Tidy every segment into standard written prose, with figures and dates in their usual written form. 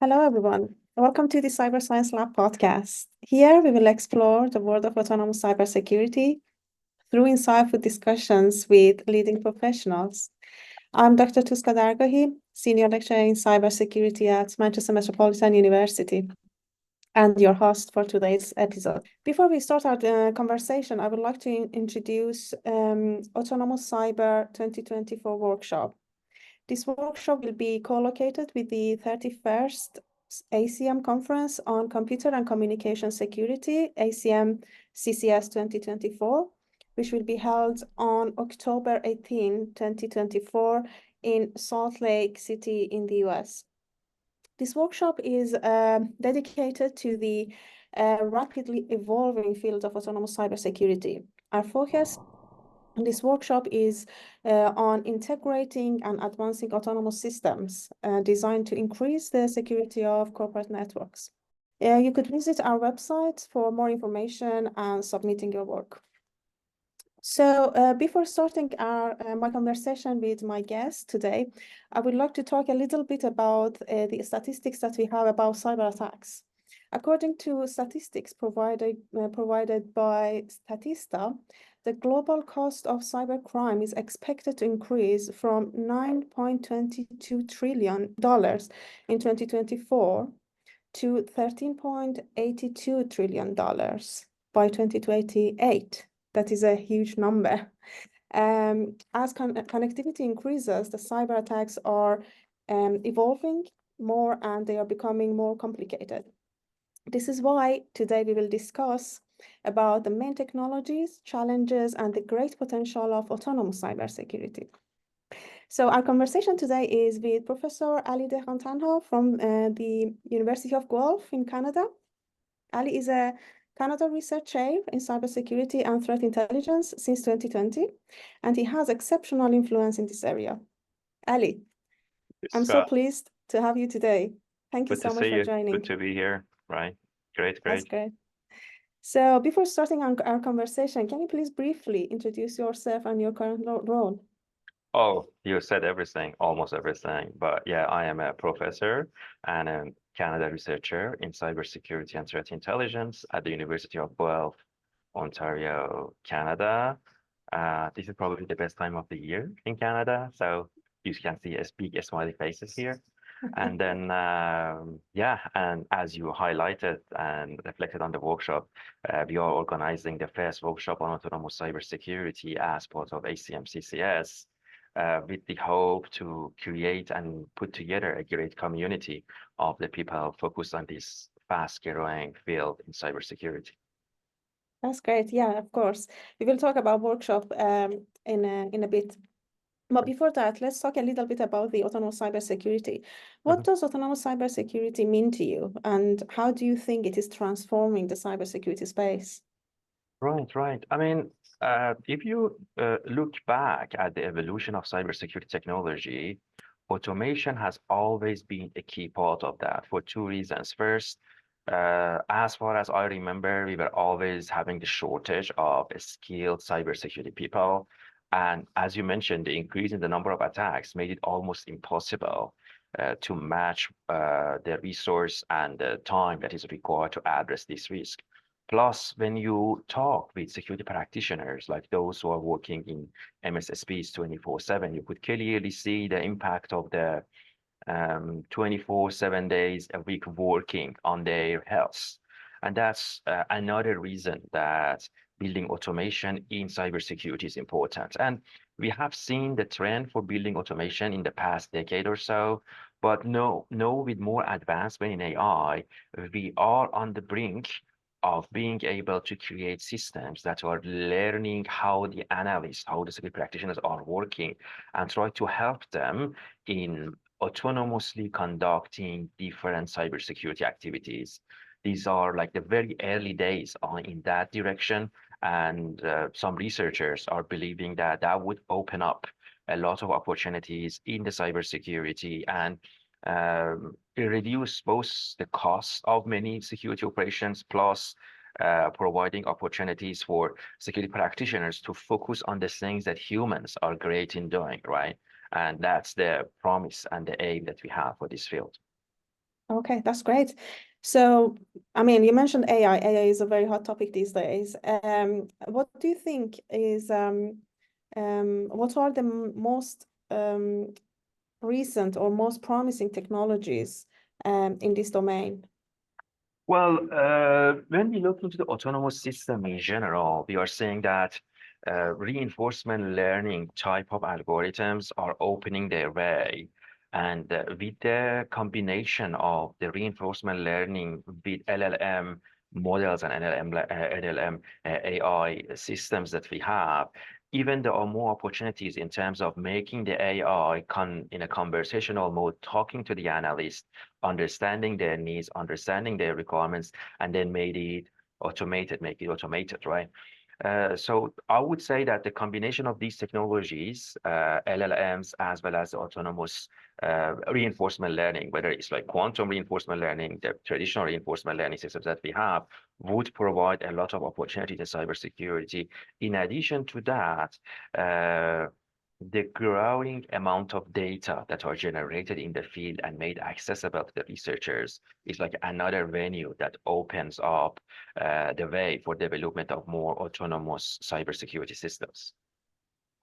Hello, everyone. Welcome to the Cyber Science Lab podcast. Here, we will explore the world of autonomous cybersecurity through insightful discussions with leading professionals. I'm Dr. Tooska Dargahi, Senior Lecturer in Cybersecurity at Manchester Metropolitan University, and your host for today's episode. Before we start our conversation, I would like to introduce Autonomous Cyber 2024 workshop. This workshop will be co-located with the 31st ACM Conference on Computer and Communication Security, ACM CCS 2024, which will be held on October 18, 2024 in Salt Lake City in the US. This workshop is dedicated to the rapidly evolving field of autonomous cybersecurity. Our focus this workshop is on integrating and advancing autonomous systems designed to increase the security of corporate networks. You could visit our website for more information and submitting your work. So before starting my conversation with my guest today, I would like to talk a little bit about the statistics that we have about cyber attacks. According to statistics provided by Statista, the global cost of cybercrime is expected to increase from $9.22 trillion in 2024 to $13.82 trillion by 2028. That is a huge number. As connectivity increases, the cyber attacks are evolving more and they are becoming more complicated. This is why today we will discuss about the main technologies, challenges, and the great potential of autonomous cybersecurity. So our conversation today is with Professor Ali Dehghantanha from the University of Guelph in Canada. Ali is a Canada Research Chair in Cybersecurity and Threat Intelligence since 2020, and he has exceptional influence in this area. Ali, I'm so pleased to have you today. Thank you so much for joining. Good to be here, right? Great. That's great. So before starting our conversation, can you please briefly introduce yourself and your current role? Oh, you said everything, almost everything. But yeah, I am a professor and a Canada researcher in cybersecurity and threat intelligence at the University of Guelph, Ontario, Canada. This is probably the best time of the year in Canada. So you can see big smiley faces here. And then, yeah, and as you highlighted and reflected on the workshop, we are organizing the first workshop on autonomous cybersecurity as part of ACM CCS with the hope to create and put together a great community of the people focused on this fast-growing field in cybersecurity. That's great. Yeah, of course. We will talk about workshop in a bit. But before that, let's talk a little bit about the autonomous cybersecurity. What does autonomous cybersecurity mean to you, and how do you think it is transforming the cybersecurity space? Right. I mean, if you look back at the evolution of cybersecurity technology, automation has always been a key part of that for two reasons. First, as far as I remember, we were always having the shortage of skilled cybersecurity people. And as you mentioned, the increase in the number of attacks made it almost impossible to match the resource and the time that is required to address this risk. Plus, when you talk with security practitioners, like those who are working in MSSPs 24/7, you could clearly see the impact of the 24, 7 days a week working on their health. And that's another reason that building automation in cybersecurity is important. And we have seen the trend for building automation in the past decade or so, but no, with more advancement in AI, we are on the brink of being able to create systems that are learning how the analysts, how the security practitioners are working, and try to help them in autonomously conducting different cybersecurity activities. These are like the very early days in that direction, and some researchers are believing that that would open up a lot of opportunities in the cybersecurity and reduce both the cost of many security operations plus providing opportunities for security practitioners to focus on the things that humans are great in doing, right? And that's the promise and the aim that we have for this field. Okay, that's great. So, I mean, you mentioned AI. AI is a very hot topic these days. What do you think is what are the most recent or most promising technologies in this domain? Well, when we look into the autonomous system in general, we are saying that reinforcement learning type of algorithms are opening their way. And with the combination of the reinforcement learning with LLM models and LLM AI systems that we have, even there are more opportunities in terms of making the AI in a conversational mode, talking to the analyst, understanding their needs, understanding their requirements, and then make it automated, right? So I would say that the combination of these technologies, LLMs, as well as autonomous reinforcement learning, whether it's like quantum reinforcement learning, the traditional reinforcement learning systems that we have, would provide a lot of opportunity to cybersecurity. In addition to that, the growing amount of data that are generated in the field and made accessible to the researchers is like another venue that opens up the way for development of more autonomous cybersecurity systems.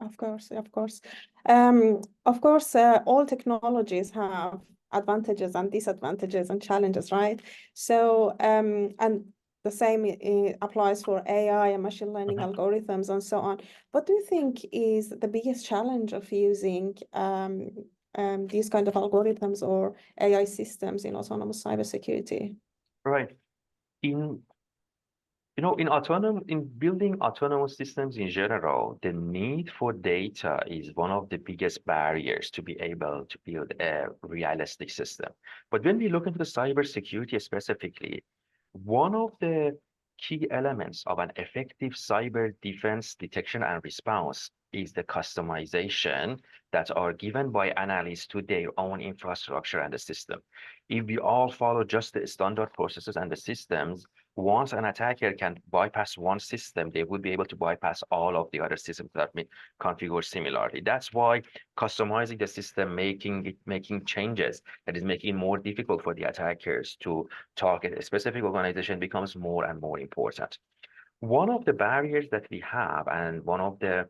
Of course, of course. All technologies have advantages and disadvantages and challenges, right? So, and the same applies for AI and machine learning Mhm. algorithms and so on. What do you think is the biggest challenge of using these kind of algorithms or AI systems in autonomous cybersecurity? Right. In in building autonomous systems in general, the need for data is one of the biggest barriers to be able to build a realistic system. But when we look into the cybersecurity specifically, one of the key elements of an effective cyber defense detection and response is the customization that are given by analysts to their own infrastructure and the system. If we all follow just the standard processes and the systems, once an attacker can bypass one system, they would be able to bypass all of the other systems that have been configured similarly. That's why customizing the system, making changes that is making it more difficult for the attackers to target a specific organization becomes more and more important. One of the barriers that we have and one of the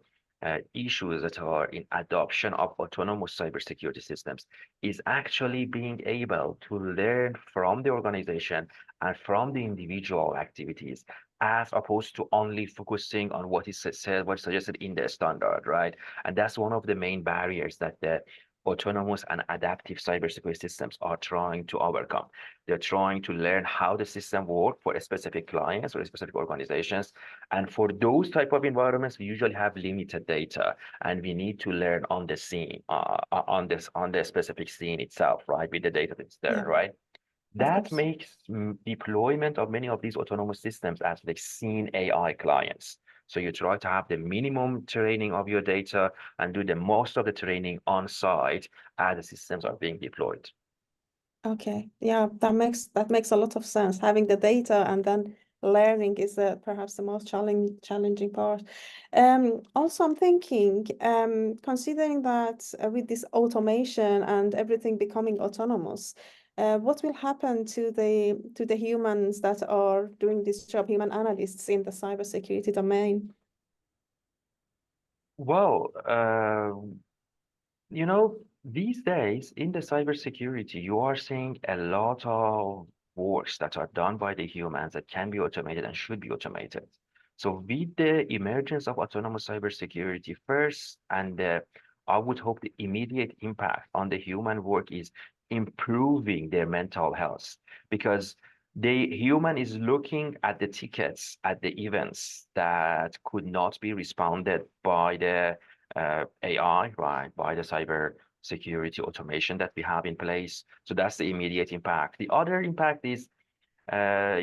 issues that are in adoption of autonomous cybersecurity systems is actually being able to learn from the organization and from the individual activities as opposed to only focusing on what is said, what's suggested in the standard, right? And that's one of the main barriers that the autonomous and adaptive cybersecurity systems are trying to overcome. They're trying to learn how the system works for a specific clients or specific organizations. And for those type of environments, we usually have limited data and we need to learn on the scene, on the specific scene itself, right? With the data that's there, Yeah, right? of That course. makes deployment of many of these autonomous systems as like scene AI clients. So you try to have the minimum training of your data and do the most of the training on site as the systems are being deployed. Okay, yeah, that makes a lot of sense. Having the data and then learning is perhaps the most challenging part. Also, I'm thinking, considering that with this automation and everything becoming autonomous, what will happen to the humans that are doing this job, human analysts in the cybersecurity domain? Well, these days in the cybersecurity, you are seeing a lot of works that are done by the humans that can be automated and should be automated. So with the emergence of autonomous cybersecurity first, and I would hope the immediate impact on the human work is improving their mental health because the human is looking at the tickets, at the events that could not be responded by the AI, right, by the cyber security automation that we have in place. So that's the immediate impact. The other impact is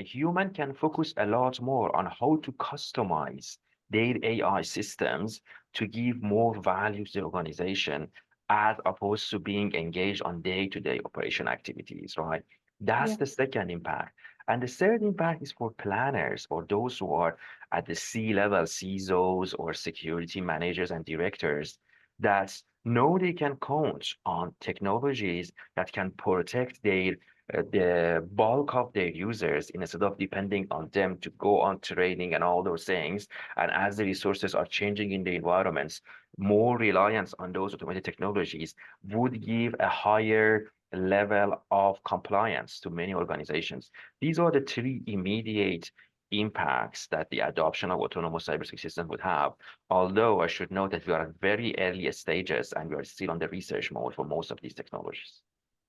human can focus a lot more on how to customize their AI systems to give more value to the organization as opposed to being engaged on day-to-day operation activities, right? That's Yeah, the second impact. And the third impact is for planners or those who are at the C-level, CISOs or security managers and directors that know they can count on technologies that can protect their the bulk of their users, instead of depending on them to go on training and all those things, and as the resources are changing in the environments, more reliance on those automated technologies would give a higher level of compliance to many organizations. These are the three immediate impacts that the adoption of autonomous cybersecurity systems would have. Although I should note that we are at very early stages and we are still on the research mode for most of these technologies.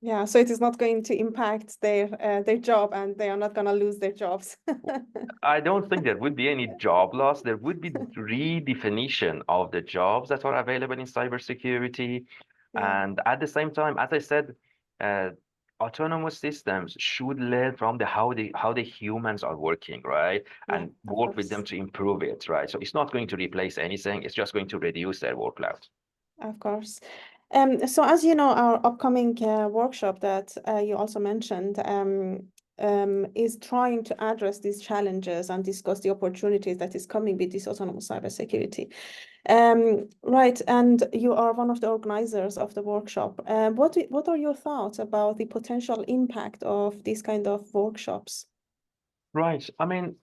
Yeah, so it is not going to impact their job, and they are not going to lose their jobs. I don't think there would be any job loss. There would be redefinition of the jobs that are available in cybersecurity. Yeah, And at the same time, as I said, uh, autonomous systems should learn from the how the humans are working, right? yeah, And of work with them course. to improve it, right? So it's not going to replace anything. It's just going to reduce their workload. Of course. So as you know, our upcoming workshop that you also mentioned is trying to address these challenges and discuss the opportunities that is coming with this autonomous cybersecurity. Right, and you are one of the organizers of the workshop. What are your thoughts about the potential impact of these kind of workshops? Right. I mean,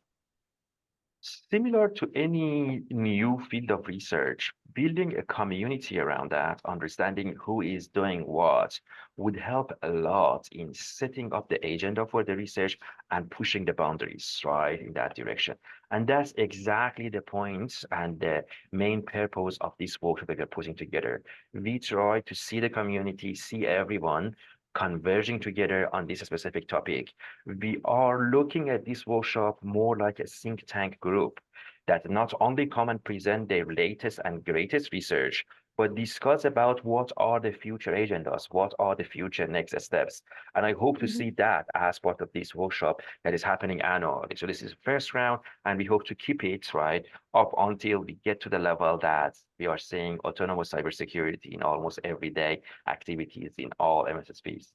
similar to any new field of research, building a community around that, understanding who is doing what, would help a lot in setting up the agenda for the research and pushing the boundaries, right, in that direction. And that's exactly the point and the main purpose of this work that we're putting together. We try to see the community, see everyone converging together on this specific topic. We are looking at this workshop more like a think tank group that not only come and present their latest and greatest research, but discuss about what are the future agendas, what are the future next steps. And I hope to Mhm. see that as part of this workshop that is happening annually. So this is the first round, and we hope to keep it right up until we get to the level that we are seeing autonomous cybersecurity in almost everyday activities in all MSSPs.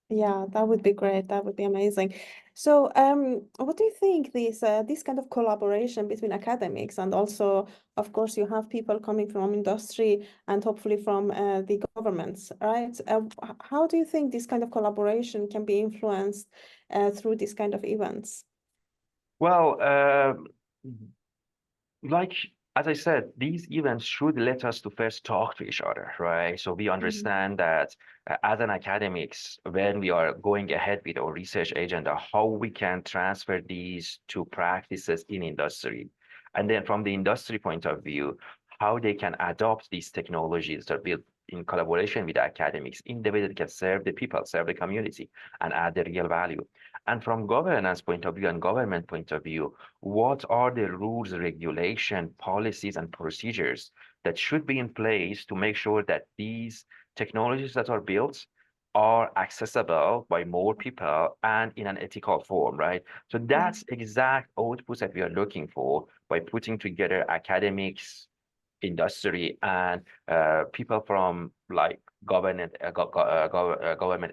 Yeah, that would be great. That would be amazing. So, what do you think this kind of collaboration between academics and also, of course, you have people coming from industry and hopefully from the governments, right? How do you think this kind of collaboration can be influenced through this kind of events? Well, like as I said, these events should let us to first talk to each other, right? So we Mhm. understand that as an academics, when we are going ahead with our research agenda, how we can transfer these to practices in industry. And then from the industry point of view, how they can adopt these technologies that are built in collaboration with the academics in the way that can serve the people, serve the community, and add the real value. And from governance point of view and government point of view, what are the rules, regulation, policies, and procedures that should be in place to make sure that these technologies that are built are accessible by more people and in an ethical form, right? So Yeah. that's exact outputs that we are looking for by putting together academics, industry, and people from like government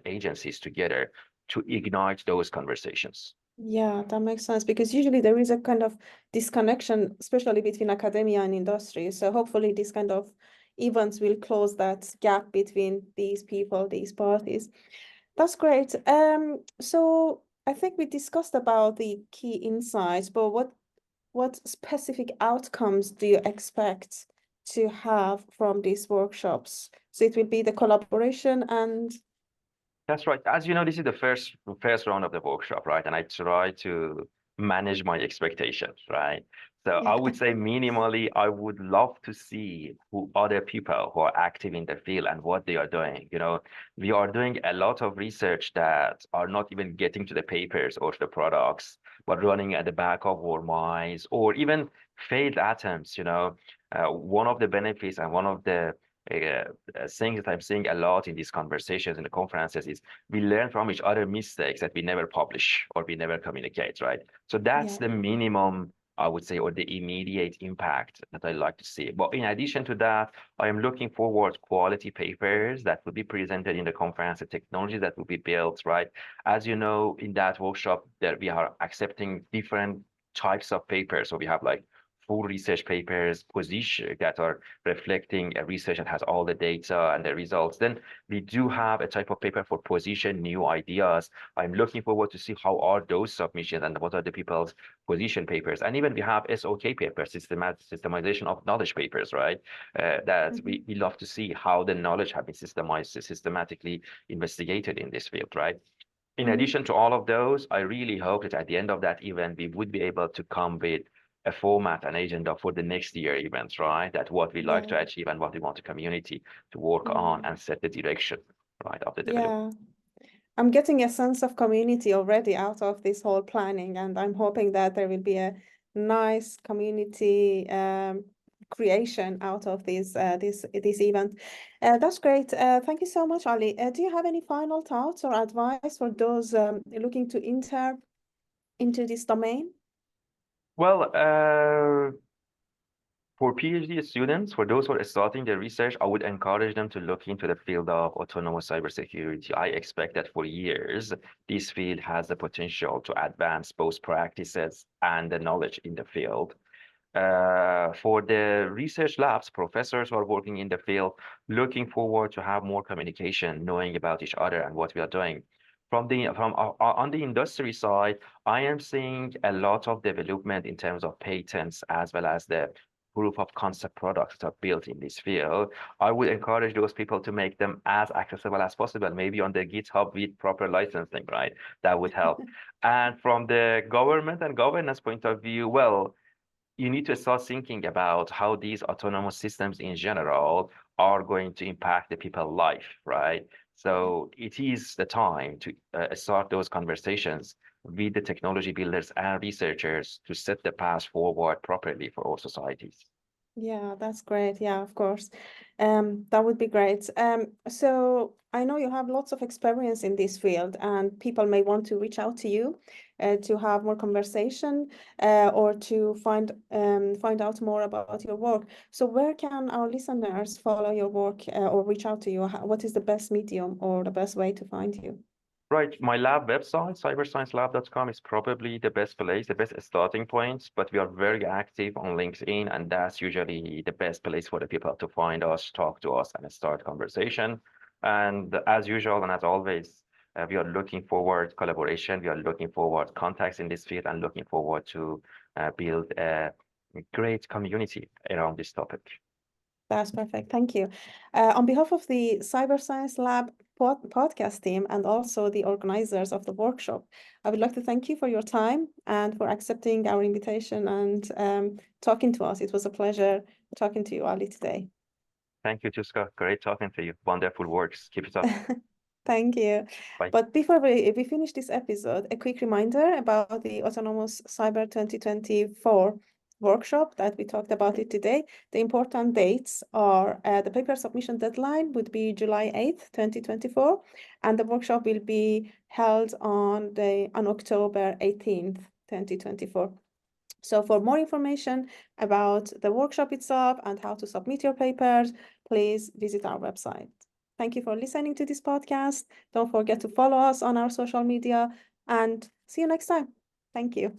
agencies together to ignite those conversations. Yeah, that makes sense because usually there is a kind of disconnection, especially between academia and industry. So hopefully this kind of events will close that gap between these people, these parties. That's great. So I think we discussed about the key insights, but what specific outcomes do you expect to have from these workshops? So it will be the collaboration and That's right. As you know, this is the first round of the workshop, right? And I try to manage my expectations, right? So yeah, I would say minimally, I would love to see who other people who are active in the field and what they are doing. You know, we are doing a lot of research that are not even getting to the papers or to the products, but running at the back of our minds or even failed attempts, you know. One of the benefits and one of the uh, thing that I'm seeing a lot in these conversations in the conferences is we learn from each other mistakes that we never publish or we never communicate, right? So that's yeah. the minimum, I would say, or the immediate impact that I like to see. But in addition to that, I am looking forward quality papers that will be presented in the conference, the technology that will be built, right? As you know, in that workshop, that we are accepting different types of papers. So we have like full research papers, position that are reflecting a research that has all the data and the results. Then we do have a type of paper for position new ideas. I'm looking forward to see how are those submissions and what are the people's position papers. And even we have SOK papers, systemization of knowledge papers, right? That we love to see how the knowledge have been systematically investigated in this field, right? In addition to all of those, I really hope that at the end of that event, we would be able to come with a format and agenda for the next year events, right? That what we like to achieve and what we want the community to work on and set the direction, right, of the development. Yeah, I'm getting a sense of community already out of this whole planning, and I'm hoping that there will be a nice community creation out of this event. That's great. Thank you so much, Ali. Do you have any final thoughts or advice for those looking to enter into this domain? Well, for PhD students, for those who are starting their research, I would encourage them to look into the field of autonomous cybersecurity. I expect that for years, this field has the potential to advance both practices and the knowledge in the field. For the research labs, professors who are working in the field, looking forward to have more communication, knowing about each other and what we are doing. On the industry side, I am seeing a lot of development in terms of patents as well as the proof of concept products that are built in this field. I would encourage those people to make them as accessible as possible, maybe on the GitHub with proper licensing, right? That would help. And from the government and governance point of view, well, you need to start thinking about how these autonomous systems in general are going to impact the people's life, right? So it is the time to start those conversations with the technology builders and researchers to set the path forward properly for all societies. Yeah, that's great. Yeah, of course. That would be great. So I know you have lots of experience in this field, and people may want to reach out to you to have more conversation or to find out more about your work. So where can our listeners follow your work or reach out to you? What is the best medium or the best way to find you? Right. My lab website, cybersciencelab.com, is probably the best place, the best starting point, but we are very active on LinkedIn, and that's usually the best place for the people to find us, talk to us, and start conversation. And as usual, and as always, we are looking forward collaboration. We are looking forward contacts in this field and looking forward to build a great community around this topic. That's perfect. Thank you. On behalf of the Cyber Science Lab podcast team and also the organizers of the workshop, I would like to thank you for your time and for accepting our invitation and talking to us. It was a pleasure talking to you, Ali, today. Thank you, Tooska. Great talking to you. Wonderful works. Keep it up. Thank you. Bye. But before we finish this episode, a quick reminder about the Autonomous Cyber 2024 workshop that we talked about it today. The important dates are the paper submission deadline would be July 8th, 2024, and the workshop will be held on October 18th, 2024. So for more information about the workshop itself and how to submit your papers, please visit our website. Thank you for listening to this podcast. Don't forget to follow us on our social media and see you next time. Thank you.